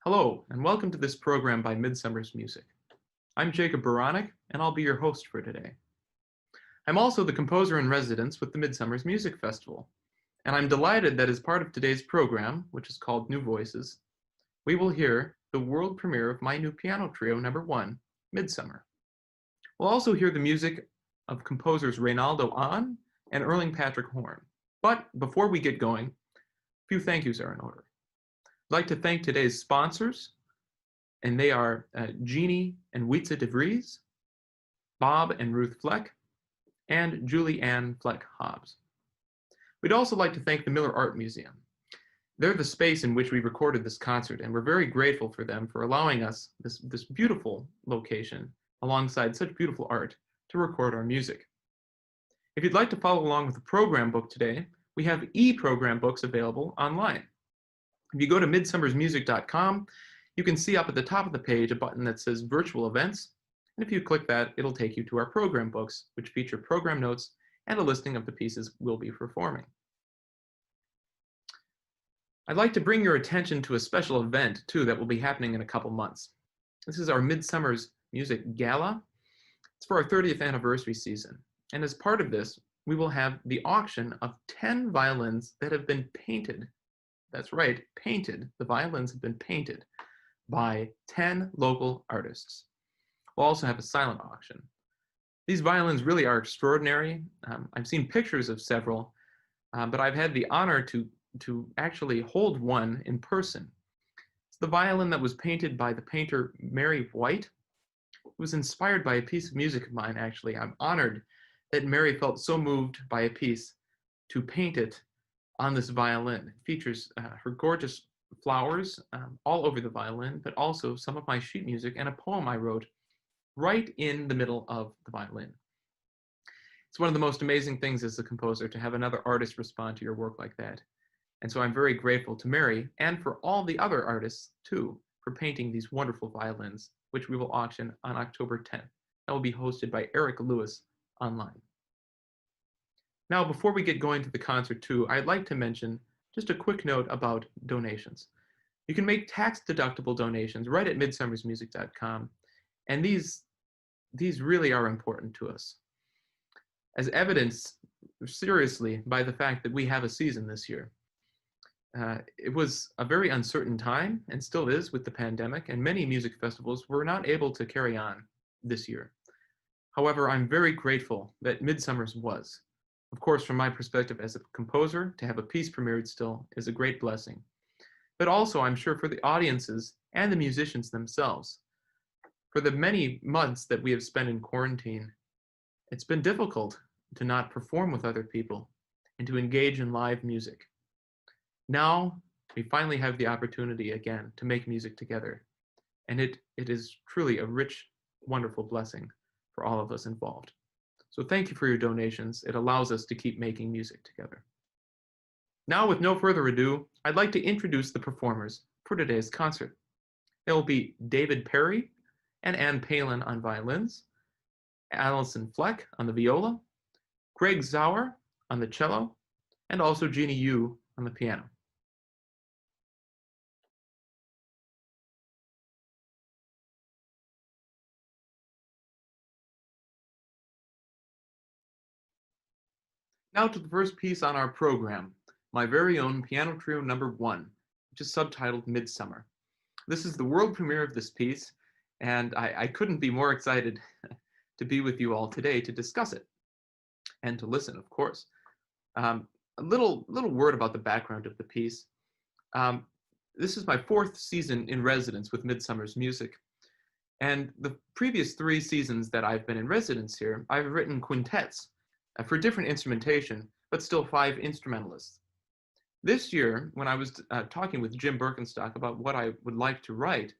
Hello, and welcome to this program by Midsummer's Music. I'm Jacob Beranek, and I'll be your host for today. I'm also the composer in residence with the Midsummer's Music Festival, and I'm delighted that as part of today's program, which is called New Voices, we will hear the world premiere of my new piano trio #1, Midsummer. We'll also hear the music of composers Reynaldo Ahn and Erling Patrick Horn. But before we get going, a few thank yous are in order. I'd like to thank today's sponsors, and they are Jeannie and Wietse de Vries, Bob and Ruth Fleck, and Julie Ann Fleck Hobbs. We'd also like to thank the Miller Art Museum. They're the space in which we recorded this concert, and we're very grateful for them for allowing us this beautiful location alongside such beautiful art to record our music. If you'd like to follow along with the program book today, we have e-program books available online. If you go to midsummersmusic.com, you can see up at the top of the page a button that says Virtual Events, and if you click that, it'll take you to our program books, which feature program notes and a listing of the pieces we'll be performing. I'd like to bring your attention to a special event, too, that will be happening in a couple months. This is our Midsummer's Music Gala. It's for our 30th anniversary season, and as part of this, we will have the auction of 10 violins that have been painted. That's right, painted. The violins have been painted by 10 local artists. We'll also have a silent auction. These violins really are extraordinary. I've seen pictures of several, but I've had the honor to actually hold one in person. It's the violin that was painted by the painter Mary White, was inspired by a piece of music of mine, actually. I'm honored that Mary felt so moved by a piece to paint it on this violin. It features her gorgeous flowers all over the violin, but also some of my sheet music and a poem I wrote right in the middle of the violin. It's one of the most amazing things as a composer to have another artist respond to your work like that. And so I'm very grateful to Mary and for all the other artists too for painting these wonderful violins, which we will auction on October 10th. That will be hosted by Eric Lewis online. Now, before we get going to the concert too, I'd like to mention just a quick note about donations. You can make tax-deductible donations right at midsummersmusic.com, and these really are important to us, as evidenced seriously by the fact that we have a season this year. It was a very uncertain time, and still is with the pandemic, and many music festivals were not able to carry on this year. However, I'm very grateful that Midsummer's was. Of course, from my perspective as a composer, to have a piece premiered still is a great blessing. But also, I'm sure for the audiences and the musicians themselves. For the many months that we have spent in quarantine, it's been difficult to not perform with other people and to engage in live music. Now, we finally have the opportunity again to make music together. And it is truly a rich, wonderful blessing for all of us involved. So thank you for your donations. It allows us to keep making music together. Now, with no further ado, I'd like to introduce the performers for today's concert. There will be David Perry and Ann Palin on violins, Allyson Fleck on the viola, Greg Sauer on the cello, and also Jeannie Yu on the piano. Now to the first piece on our program, my very own Piano Trio No. 1, which is subtitled Midsummer. This is the world premiere of this piece, and I couldn't be more excited to be with you all today to discuss it, and to listen, of course. A little word about the background of the piece. This is my 4th season in residence with Midsummer's Music, and the previous 3 seasons that I've been in residence here, I've written quintets for different instrumentation, but still 5 instrumentalists. This year, when I was talking with Jim Birkenstock about what I would like to write,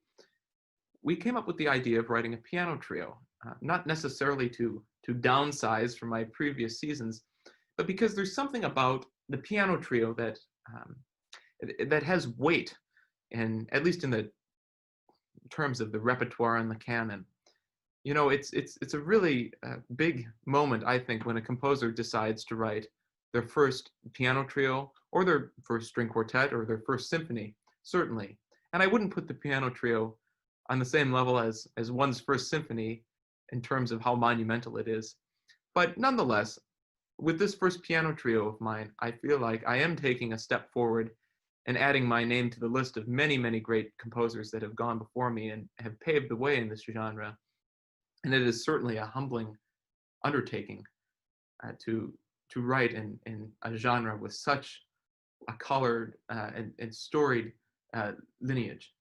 we came up with the idea of writing a piano trio, not necessarily to downsize from my previous seasons, but because there's something about the piano trio that that has weight, and at least in the terms of the repertoire and the canon. You know, it's a really big moment, I think, when a composer decides to write their first piano trio or their first string quartet or their first symphony, certainly. And I wouldn't put the piano trio on the same level as one's first symphony in terms of how monumental it is. But nonetheless, with this first piano trio of mine, I feel like I am taking a step forward and adding my name to the list of many, many great composers that have gone before me and have paved the way in this genre. And it is certainly a humbling undertaking to write in a genre with such a colored and storied lineage.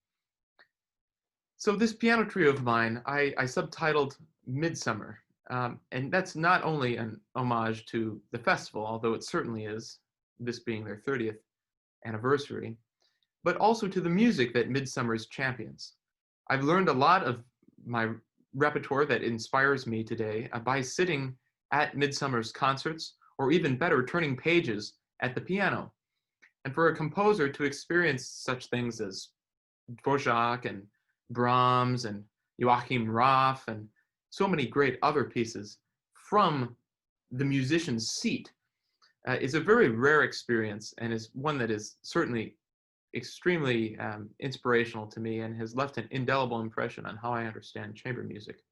So this piano trio of mine, I subtitled Midsummer. And that's not only an homage to the festival, although it certainly is, this being their 30th anniversary, but also to the music that Midsummer's champions. I've learned a lot of my repertoire that inspires me today by sitting at Midsummer's concerts, or even better, turning pages at the piano. And for a composer to experience such things as Dvorak and Brahms and Joachim Raff and so many great other pieces from the musician's seat is a very rare experience, and is one that is certainly extremely inspirational to me and has left an indelible impression on how I understand chamber music.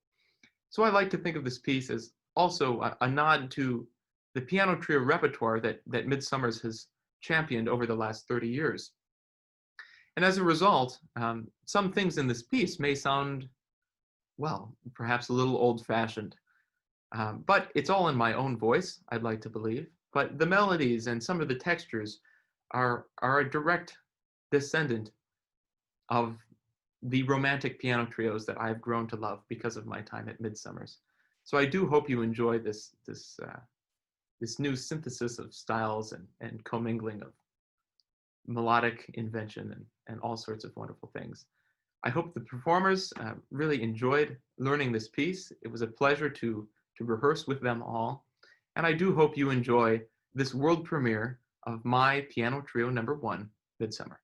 So I like to think of this piece as also a nod to the piano trio repertoire that Midsummer's has championed over the last 30 years. And as a result, some things in this piece may sound, well, perhaps a little old-fashioned, but it's all in my own voice, I'd like to believe. But the melodies and some of the textures are a direct descendant of the romantic piano trios that I've grown to love because of my time at Midsummer's. So I do hope you enjoy this new synthesis of styles and commingling of melodic invention and all sorts of wonderful things. I hope the performers really enjoyed learning this piece. It was a pleasure to rehearse with them all. And I do hope you enjoy this world premiere of my piano trio number 1, Midsummer.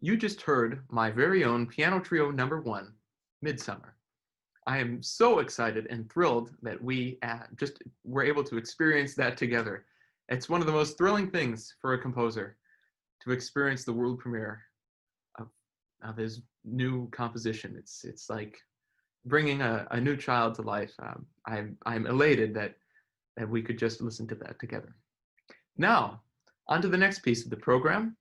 You just heard my very own piano trio number 1, Midsummer. I am so excited and thrilled that we just were able to experience that together. It's one of the most thrilling things for a composer to experience the world premiere of his new composition. It's like bringing a new child to life. I'm elated that we could just listen to that together. Now, on to the next piece of the program.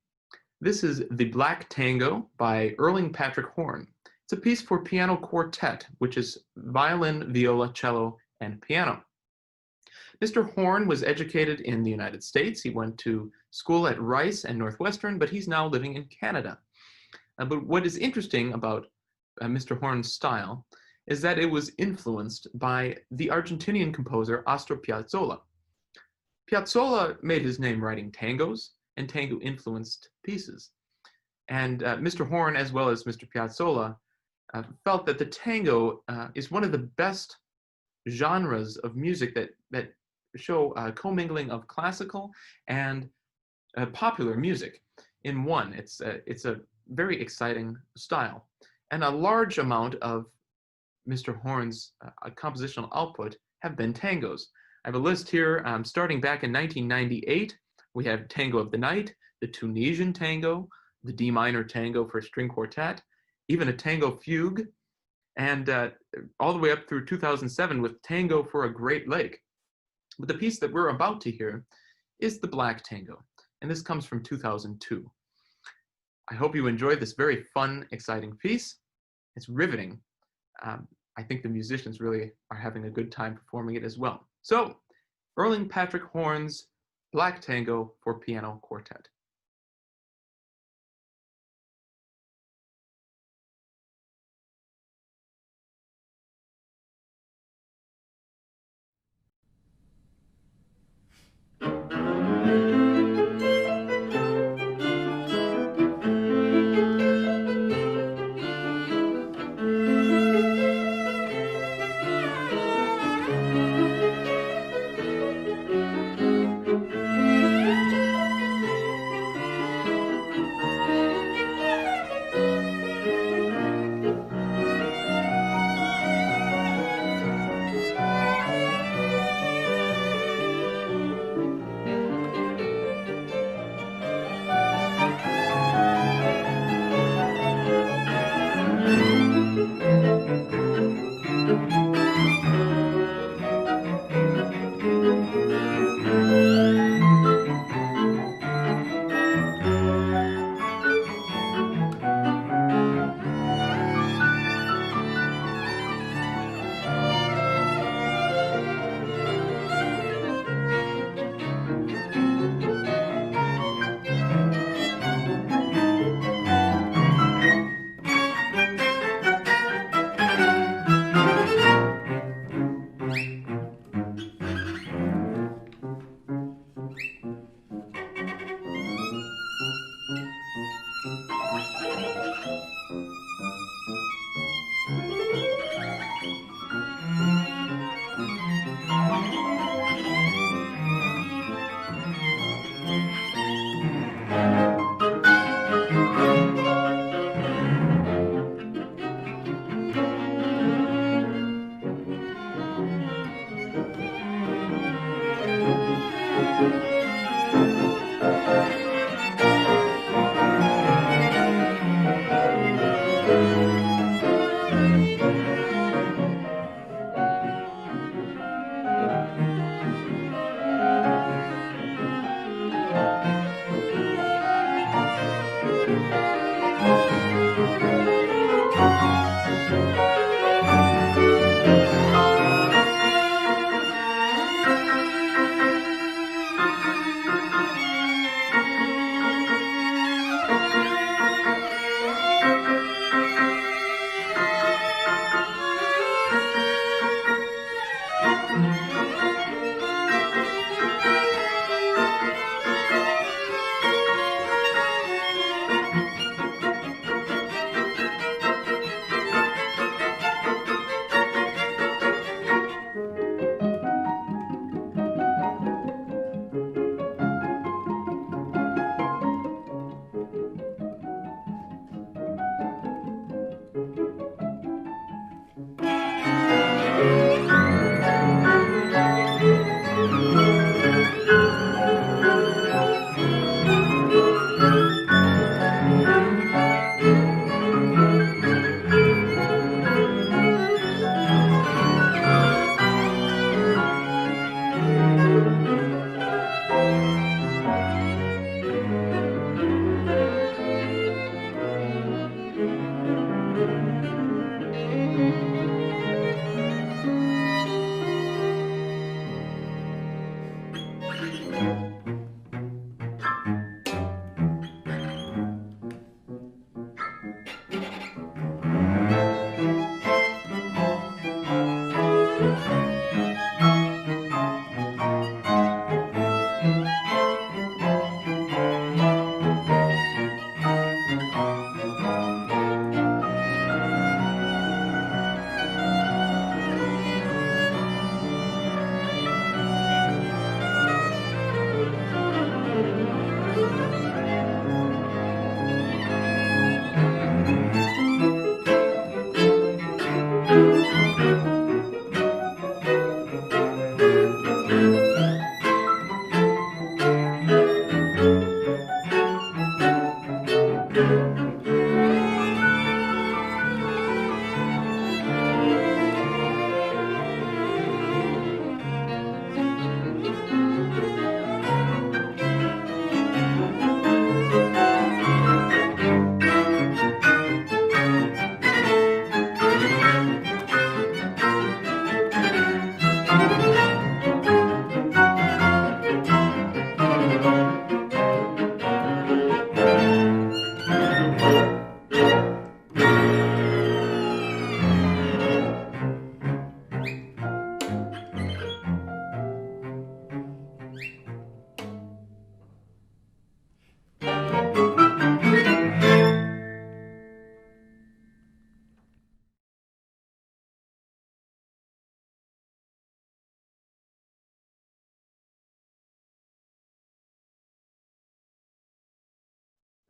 This is The Black Tango by Erling Patrick Horn. It's a piece for piano quartet, which is violin, viola, cello, and piano. Mr. Horn was educated in the United States. He went to school at Rice and Northwestern, but he's now living in Canada. But what is interesting about Mr. Horn's style is that it was influenced by the Argentinian composer Astor Piazzolla. Piazzolla made his name writing tangos, and tango influenced pieces. And Mr. Horn, as well as Mr. Piazzolla, felt that the tango is one of the best genres of music that show commingling of classical and popular music in one. It's a very exciting style. And a large amount of Mr. Horn's compositional output have been tangos. I have a list here starting back in 1998. We have Tango of the Night, the Tunisian Tango, the D minor Tango for string quartet, even a Tango Fugue, and all the way up through 2007 with Tango for a Great Lake. But the piece that we're about to hear is the Black Tango, and this comes from 2002. I hope you enjoyed this very fun, exciting piece. It's riveting. I think the musicians really are having a good time performing it as well. So, Erling Patrick Horn's Black Tango for piano quartet.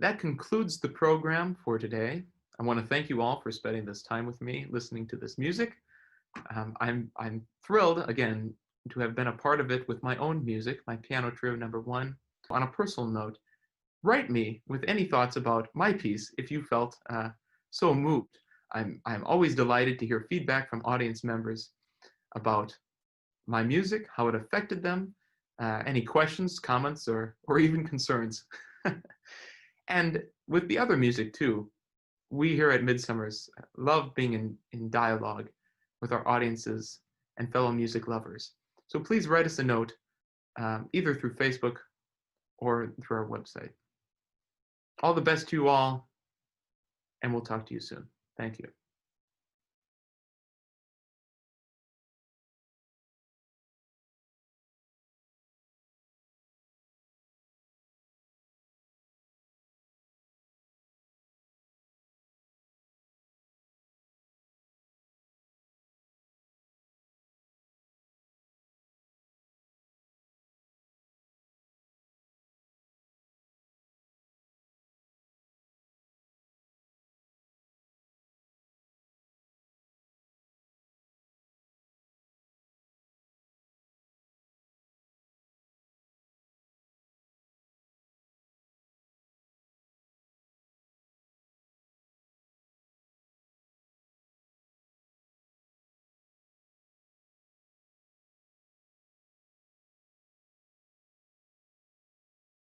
That concludes the program for today. I want to thank you all for spending this time with me, listening to this music. I'm thrilled, again, to have been a part of it with my own music, my piano trio #1. On a personal note, write me with any thoughts about my piece if you felt so moved. I'm always delighted to hear feedback from audience members about my music, how it affected them, any questions, comments, or even concerns. And with the other music too, we here at Midsummer's love being in dialogue with our audiences and fellow music lovers. So please write us a note, either through Facebook or through our website. All the best to you all, and we'll talk to you soon. Thank you.